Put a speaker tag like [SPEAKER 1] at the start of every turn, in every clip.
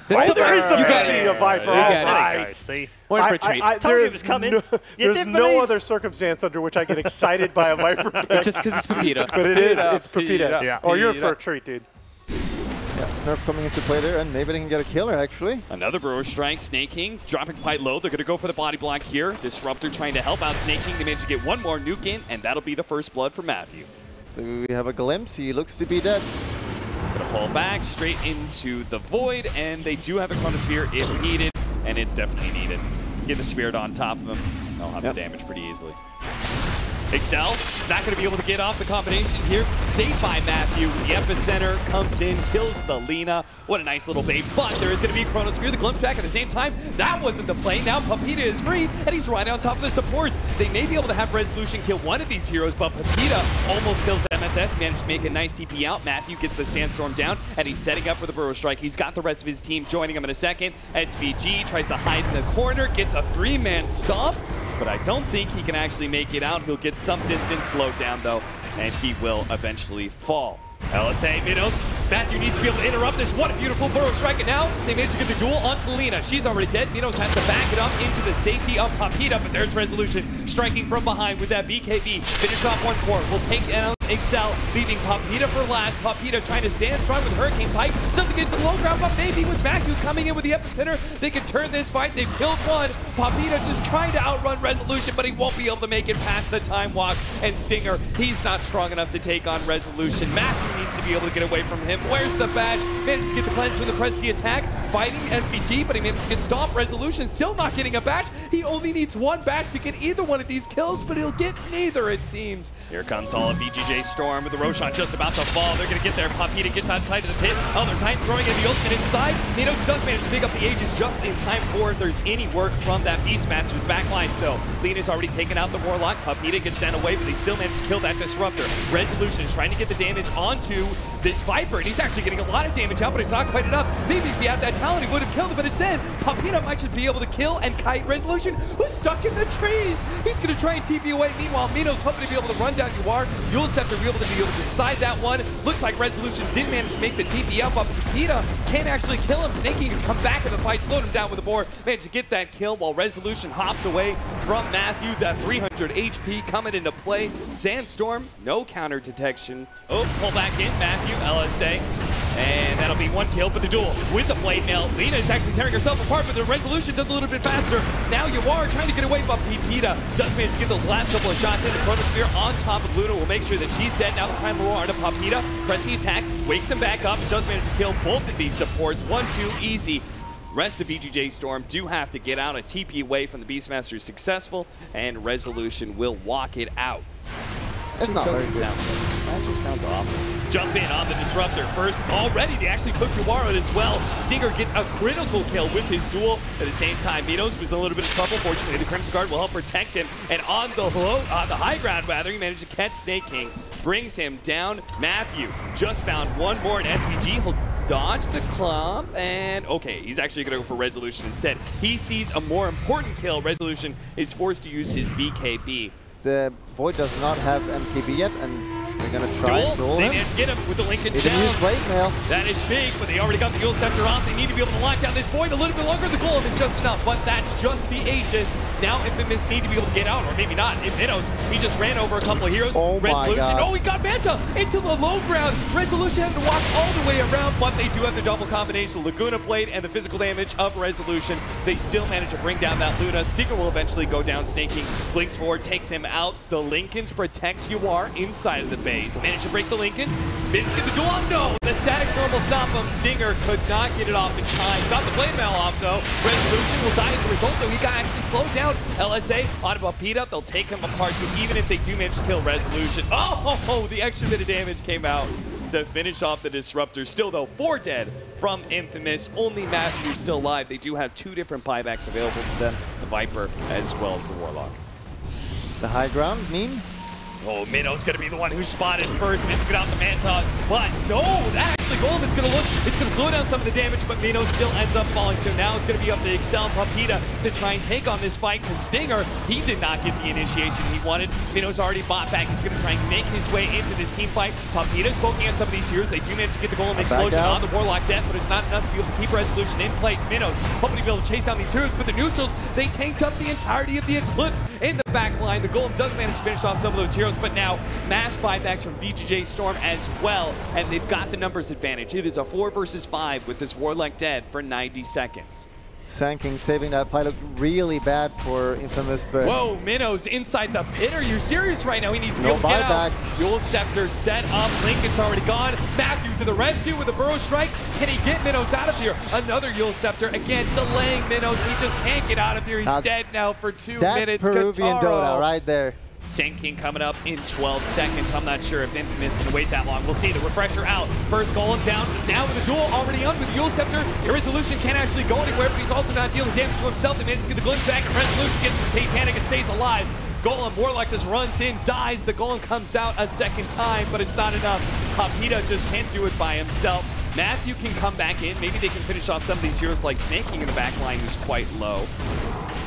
[SPEAKER 1] There is the beauty of Viper.
[SPEAKER 2] Right. See?
[SPEAKER 1] Point for a treat.
[SPEAKER 2] Told you it was coming.
[SPEAKER 1] There's no other circumstance under which I get excited by a Viper pick.
[SPEAKER 3] It's just because it's Pepita.
[SPEAKER 1] But it is. It's Pepita.
[SPEAKER 2] Yeah.
[SPEAKER 1] Oh, you're for a treat, dude.
[SPEAKER 4] Yeah, Nerf coming into play there, and maybe they can get a killer, actually.
[SPEAKER 3] Another Burrow Strike. Snake King dropping quite low. They're going to go for the body block here. Disruptor trying to help out Snake King. They manage to get one more nuke in, and that'll be the first blood for Matthew.
[SPEAKER 4] We have a glimpse. He looks to be dead.
[SPEAKER 3] Going to pull back straight into the Void, and they do have a Chronosphere if needed, and it's definitely needed. Get the Spirit on top of him. They'll have the damage pretty easily. Excel, not going to be able to get off the combination here. Saved by Matthew. The epicenter comes in, kills the Lina. What a nice little bait. But there is going to be a Chronosphere. The glimpse back at the same time. That wasn't the play. Now Pepita is free, and he's right on top of the supports. They may be able to have Resolution kill one of these heroes, but Pepita almost kills MSS. Managed to make a nice TP out. Matthew gets the Sandstorm down, and he's setting up for the Burrow Strike. He's got the rest of his team joining him in a second. SVG tries to hide in the corner, gets a 3-man stop. But I don't think he can actually make it out. He'll get some distance slowed down, though, and he will eventually fall. LSA, Minos, Matthew needs to be able to interrupt this. What a beautiful Burrow Strike, and now they manage to get the duel onto Lina. She's already dead. Minos has to back it up into the safety of Pepita, but there's Resolution striking from behind with that BKB. Finish off one core. We'll take down Excel, leaving Pepita for last. Pepita trying to stand strong with Hurricane Pipe. Doesn't get to the low ground, but maybe with Matthew coming in with the epicenter, they can turn this fight. They've killed one. Pepita just trying to outrun Resolution, but he won't be able to make it past the time walk. And Stinger, he's not strong enough to take on Resolution. Matthew needs to be able to get away from him. Where's the bash? Managed to get the cleanse from the press the attack. Fighting SVG, but he managed to get stopped. Resolution still not getting a bash. He only needs one bash to get either one of these kills, but he'll get neither, it seems. Here comes all of VG.J Storm with the Roshan just about to fall. They're going to get there. Pepita gets outside of the pit. Other time throwing in the ultimate inside. Minos does manage to pick up the Aegis just in time before there's any work from that Beastmaster's backlines, though. Lina's already taken out the Warlock. Pepita gets sent away, but they still manage to kill that Disruptor. Resolution is trying to get the damage onto this Viper, and he's actually getting a lot of damage out, but it's not quite enough. Maybe if he had that talent, he would have killed him, but instead, Pepita might just be able to kill and kite Resolution, who's stuck in the trees. He's going to try and TP away. Meanwhile, Minos hoping to be able to run down UR. You'll have to be able to decide that one. Looks like Resolution did manage to make the TP up, but Pepita can't actually kill him. Snake King has come back in the fight, slowed him down with the board, managed to get that kill while Resolution hops away from Matthew. That 300 HP coming into play. Sandstorm, no counter detection. Oh, pull back in, Matthew, LSA. And that'll be one kill for the duel with the blade mail. Lina is actually tearing herself apart, but the Resolution does a little bit faster. Now you are trying to get away, but Pepita does manage to get those last couple of shots in. The Chronosphere on top of Luna will make sure that she's dead. Now the Primal Roar onto Pepita. Press the attack, wakes him back up, does manage to kill both of these supports. 1-2, easy. Rest of VG.J Storm do have to get out. A TP away from the Beastmaster is successful, and Resolution will walk it out.
[SPEAKER 4] It's not very good.
[SPEAKER 3] That just sounds awful. Jump in on the Disruptor. First, already they actually took Yuara as well. Stinger gets a critical kill with his duel. At the same time, Minos was in a little bit of trouble. Fortunately, the Crimson Guard will help protect him. And on the high ground, rather, he managed to catch Snake King. Brings him down. Matthew just found one more in SVG. He'll dodge the clump, and okay, he's actually going to go for Resolution instead. He sees a more important kill. Resolution is forced to use his BKB.
[SPEAKER 4] The Void does not have MKB yet, and they're going to try and duel him.
[SPEAKER 3] They didn't get him with the Lincoln
[SPEAKER 4] He
[SPEAKER 3] down.
[SPEAKER 4] didn't use blade mail.
[SPEAKER 3] That is big, but they already got the Yule Scepter off. They need to be able to lock down this Void a little bit longer. The Golem is just enough, but that's just the Aegis. Now Infamous need to be able to get out, or maybe not. In Minos, he just ran over a couple of heroes.
[SPEAKER 4] Oh
[SPEAKER 3] Resolution, oh, he got Manta into the low ground. Resolution had to walk all the way around, but they do have the double combination, Laguna Blade and the physical damage of Resolution. They still manage to bring down that Luna. Stinger will eventually go down. Snake King blinks forward, takes him out. The Lincolns protects UR inside of the base. Managed to break the Lincolns. Vince get the duel off. No, the static storm will stop him. Stinger could not get it off in time. Got the blade mail off though. Resolution will die as a result, though. He got actually slowed down. LSA on Pepita. They'll take him apart. So even if they do manage to kill Resolution, oh, the extra bit of damage came out to finish off the Disruptor. Still though, 4 dead from Infamous. Only Matthew still alive. They do have 2 different buybacks available to them, the Viper as well as the Warlock.
[SPEAKER 4] The high ground mean?
[SPEAKER 3] Oh, Minos gonna be the one who spotted first. Managed to get out the Manta, but no, that eventually Golem is going to look, it's going to slow down some of the damage, but Minos still ends up falling. So now it's going to be up to Excel and Papita to try and take on this fight, because Stinger, he did not get the initiation he wanted. Minos already bought back. He's going to try and make his way into this team fight. Papita's poking at some of these heroes. They do manage to get the Golem explosion on the Warlock death, but it's not enough to be able to keep Resolution in place. Minos hoping to be able to chase down these heroes, but the neutrals, they tanked up the entirety of the Eclipse in the back line. The Golem does manage to finish off some of those heroes, but now mass buybacks from VG.J Storm as well, and they've got the numbers advantage. It is a 4 versus 5 with this Warlock dead for 90 seconds.
[SPEAKER 4] Sanking saving that fight looked really bad for Infamous, but...
[SPEAKER 3] Whoa, Minos inside the pit. Are you serious right now? He needs to be able to get out. Yule Scepter set up. Lincoln's already gone. Matthew to the rescue with a Burrow Strike. Can he get Minos out of here? Another Yule Scepter. Again, delaying Minos. He just can't get out of here. He's dead now for 2 minutes.
[SPEAKER 4] That's Peruvian Dota right there.
[SPEAKER 3] Sand King coming up in 12 seconds. I'm not sure if Infamous can wait that long. We'll see. The refresher out. First Golem down. Now with the duel already on with Yule Scepter. Irresolution can't actually go anywhere, but he's also not dealing damage to himself. They managed to get the glimpse back, and Resolution gets the Satanic and stays alive. Golem, Warlock just runs in, dies. The Golem comes out a second time, but it's not enough. Papita just can't do it by himself. Matthew can come back in. Maybe they can finish off some of these heroes, like Snake King in the back line, who's quite low.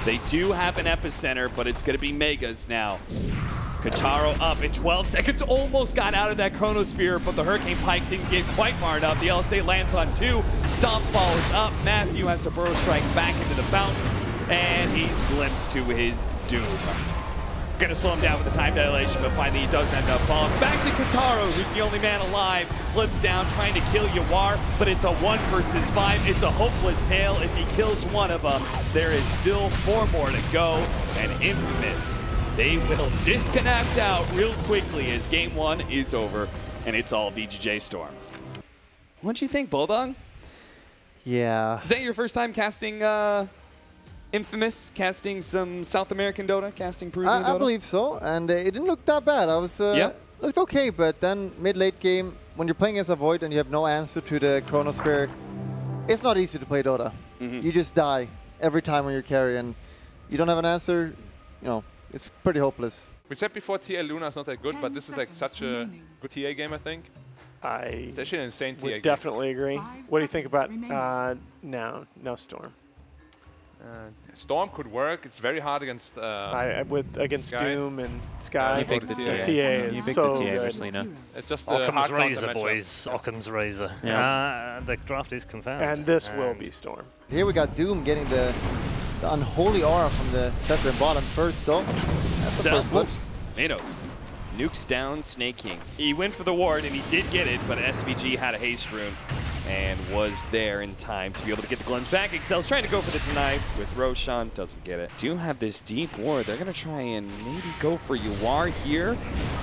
[SPEAKER 3] They do have an epicenter, but it's going to be Megas now. Kataro up in 12 seconds, almost got out of that Chronosphere, but the Hurricane Pike didn't get quite far enough. The LSA lands on 2. Stomp follows up. Matthew has to Burrow Strike back into the fountain, and he's glimpsed to his doom. Gonna slow him down with the time dilation, but finally he does end up falling. Back to Kataro, who's the only man alive. Flips down, trying to kill Yawar, but it's a 1 versus 5. It's a hopeless tale. If he kills one of them, there is still 4 more to go. And Infamous, they will disconnect out real quickly as game 1 is over, and it's all VG.J Storm. What'd you think, Bulldog?
[SPEAKER 4] Yeah.
[SPEAKER 3] Is that your first time casting Infamous, casting some South American Dota, casting Peruvian Dota?
[SPEAKER 4] I believe so, and it didn't look that bad. I was looked okay, but then mid-late game, when you're playing as a Void and you have no answer to the Chronosphere, it's not easy to play Dota. You just die every time when you're carry, and you don't have an answer, you know, it's pretty hopeless.
[SPEAKER 5] We said before TA Luna is not that good, but this is like such a good TA game, I think. It's actually an insane TA game.
[SPEAKER 1] Definitely agree. What do you think about no Storm?
[SPEAKER 5] Storm could work. It's very hard against
[SPEAKER 1] against
[SPEAKER 5] Sky.
[SPEAKER 1] Doom and Sky.
[SPEAKER 6] You pick the TA.
[SPEAKER 1] Is so good.
[SPEAKER 5] It's just
[SPEAKER 2] Occam's
[SPEAKER 5] hard
[SPEAKER 2] razor, boys. Occam's razor. The draft is confirmed.
[SPEAKER 1] And this will be Storm.
[SPEAKER 4] Here we got Doom getting the unholy aura from the Scepter and bottom first, though. That's the first blood.
[SPEAKER 3] Minos nukes down Snake King. He went for the ward, and he did get it, but SVG had a haste rune and was there in time to be able to get the glimpse back. Excel's trying to go for the deny with Roshan, doesn't get it. Do have this deep ward. They're gonna try and maybe go for Yawar here.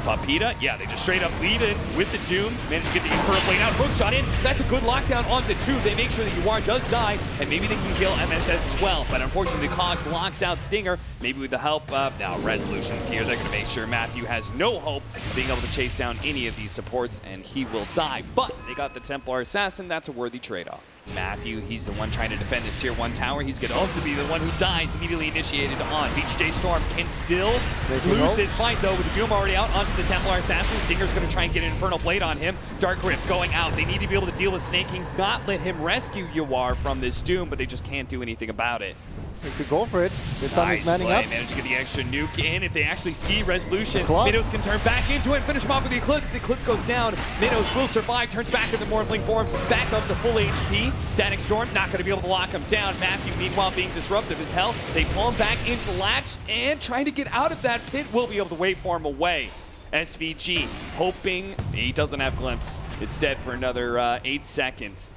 [SPEAKER 3] Papita, yeah, they just straight up lead in with the Doom. Managed to get the Infernal Blade out. Hook shot in. That's a good lockdown onto 2. They make sure that Yawar does die, and maybe they can kill MSS as well. But unfortunately, Cogs locks out Stinger. Maybe with the help of now Resolution's here, they're gonna make sure Matthew has no hope of being able to chase down any of these supports, and he will die. But they got the Templar Assassin. That's a worthy trade-off. Matthew, he's the one trying to defend this tier 1 tower. He's going to also be the one who dies immediately initiated on. VG.J Storm can still lose this fight, though, with the Doom already out onto the Templar Assassin. Stinger's going to try and get an Infernal Blade on him. Dark Grip going out. They need to be able to deal with Snake King, not let him rescue Yawar from this Doom, but they just can't do anything about it.
[SPEAKER 4] They could go for it. This time he's manning up.
[SPEAKER 3] Managed to get the extra nuke in. If they actually see Resolution, Minos can turn back into it and finish him off with the Eclipse. The Eclipse goes down. Minos will survive, turns back into Morphling form, back up to full HP. Static Storm not going to be able to lock him down. Matthew, meanwhile, being disruptive as hell. They pull him back into Latch, and trying to get out of that pit will be able to waveform away. SVG hoping he doesn't have Glimpse. It's dead for another 8 seconds.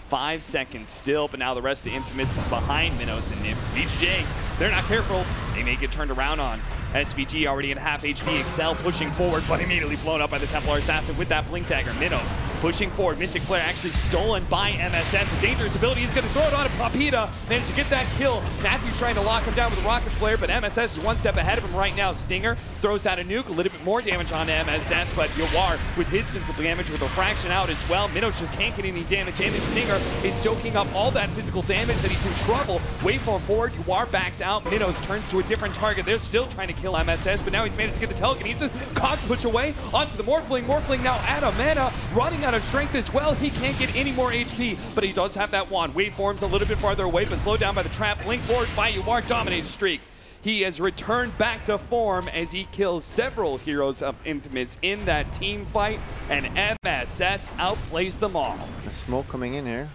[SPEAKER 3] 5 seconds still, but now the rest of the Infamous is behind Minos, and if VG.J, they're not careful, they may get turned around on. SVG already in half HP, Excel pushing forward, but immediately blown up by the Templar Assassin with that Blink Dagger. Minos pushing forward, Mystic Flare actually stolen by MSS. A dangerous ability, he's going to throw it on to Papita, managed to get that kill. Matthew's trying to lock him down with a Rocket Flare, but MSS is 1 step ahead of him right now. Stinger throws out a nuke, a little bit more damage on MSS, but Yawar with his physical damage with a fraction out as well. Minos just can't get any damage in, and Stinger is soaking up all that physical damage, and he's in trouble. Waveform forward, Yawar backs out, Minos turns to a different target. They're still trying to kill MSS, but now he's managed to get the telekinesis. Cogs push away onto the Morphling. Morphling now out of mana, running out of strength as well. He can't get any more HP, but he does have that wand. Waveform's a little bit farther away, but slowed down by the trap. Link forward by Yuar, dominated streak. He has returned back to form as he kills several heroes of Infamous in that team fight, and MSS outplays them all.
[SPEAKER 4] The smoke coming in here.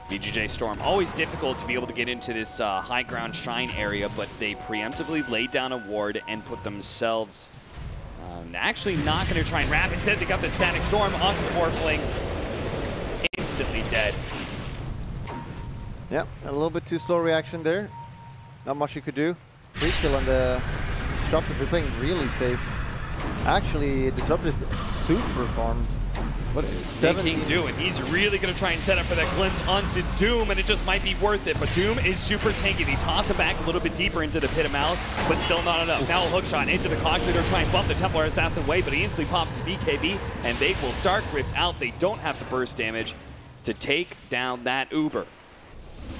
[SPEAKER 3] VG.J Storm, always difficult to be able to get into this high ground shrine area, but they preemptively laid down a ward and put themselves actually not going to try and wrap. Instead, they got the Static Storm onto the Morphling. Instantly dead.
[SPEAKER 4] Yeah, a little bit too slow reaction there. Not much you could do. Free kill on the Disruptor. We're playing really safe. Actually, Disruptor is super farmed. What is 17?
[SPEAKER 3] Doom, and he's really going to try and set up for that glimpse onto Doom, and it just might be worth it. But Doom is super tanky. They toss him back a little bit deeper into the Pit of Malice, but still not enough. Now a hook shot into the Cogs. They're going to try and bump the Templar Assassin away, but he instantly pops his BKB, and they will Dark Rift out. They don't have the burst damage to take down that Uber.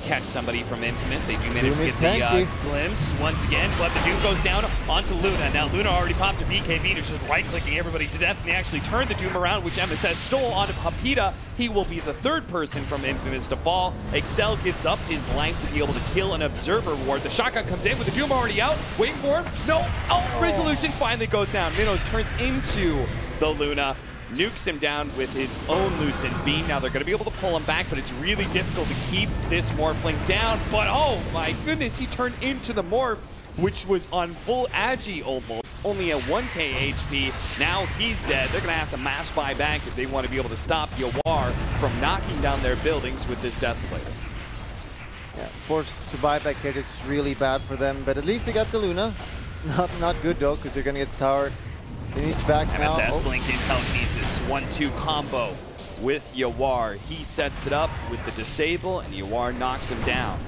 [SPEAKER 3] Catch somebody from Infamous. They do manage to get the glimpse once again, but the Doom goes down onto Luna. Now Luna already popped a BKB to just right-clicking everybody to death, and they actually turned the Doom around, which MSS stole onto Papita. He will be the third person from Infamous to fall. Excel gives up his life to be able to kill an Observer ward. The shotgun comes in with the Doom already out. Waiting for him. No. Oh, Resolution finally goes down. Minos turns into the Luna. Nukes him down with his own Lucent Beam. Now they're going to be able to pull him back, but it's really difficult to keep this Morphling down. But oh my goodness, he turned into the Morph, which was on full Agi almost. Only a 1k HP. Now he's dead. They're going to have to mass buy back if they want to be able to stop Yawar from knocking down their buildings with this Desolator.
[SPEAKER 4] Yeah, forced to buy back here is really bad for them, but at least they got the Luna. Not good though, because they're going to get the tower. They need to back now.
[SPEAKER 3] MSS blinking telekinesis, 1-2 combo with Yawar. He sets it up with the disable, and Yawar knocks him down.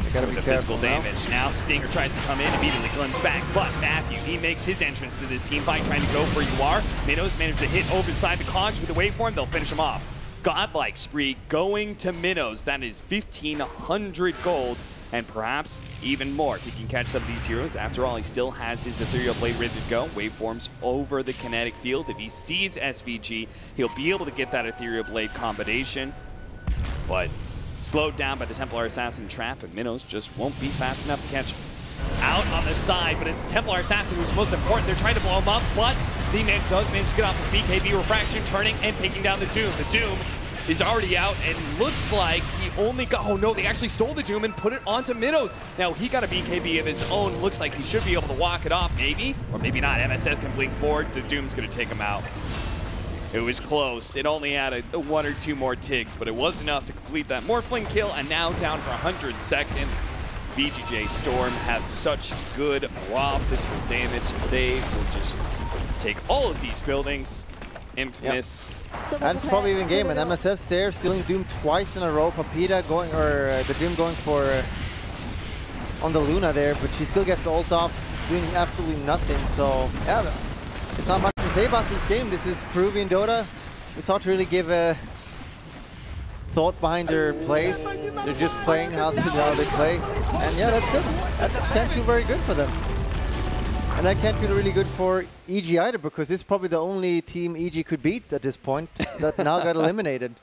[SPEAKER 4] They gotta be
[SPEAKER 3] the physical damage. Now Stinger tries to come in, immediately glimpses back, but Matthew, he makes his entrance to this team fight, trying to go for Yawar. Minos managed to hit over inside the Cogs with the waveform. They'll finish him off. Godlike spree going to Minos. That is 1,500 gold. And perhaps even more if he can catch some of these heroes. After all, he still has his Ethereal Blade ready to go. Waveforms over the kinetic field. If he sees SVG, he'll be able to get that Ethereal Blade combination. But slowed down by the Templar Assassin trap, and Minos just won't be fast enough to catch him. Out on the side, but it's Templar Assassin who's most important. They're trying to blow him up, but the man does manage to get off his BKB refraction, turning and taking down the Doom. The Doom is already out, and looks like he only got, oh no, they actually stole the Doom and put it onto Minos. Now he got a BKB of his own. Looks like he should be able to walk it off, maybe, or maybe not. MSS can blink forward. The Doom's gonna take him out. It was close. It only had a 1 or 2 more ticks, but it was enough to complete that Morphling kill, and now down for 100 seconds. VG.J Storm have such good raw physical damage. They will just take all of these buildings. Infamous.
[SPEAKER 4] Yep. That's probably even game, and MSS there stealing Doom twice in a row. Papita going, or the Doom going for on the Luna there, but she still gets the ult off, doing absolutely nothing. So yeah, it's not much to say about this game. This is Peruvian Dota. It's hard to really give a thought behind their plays. They're just playing how they play, and yeah, that's it. That can't feel very good for them. And I can't feel really good for EG either, because this is probably the only team EG could beat at this point that now got eliminated.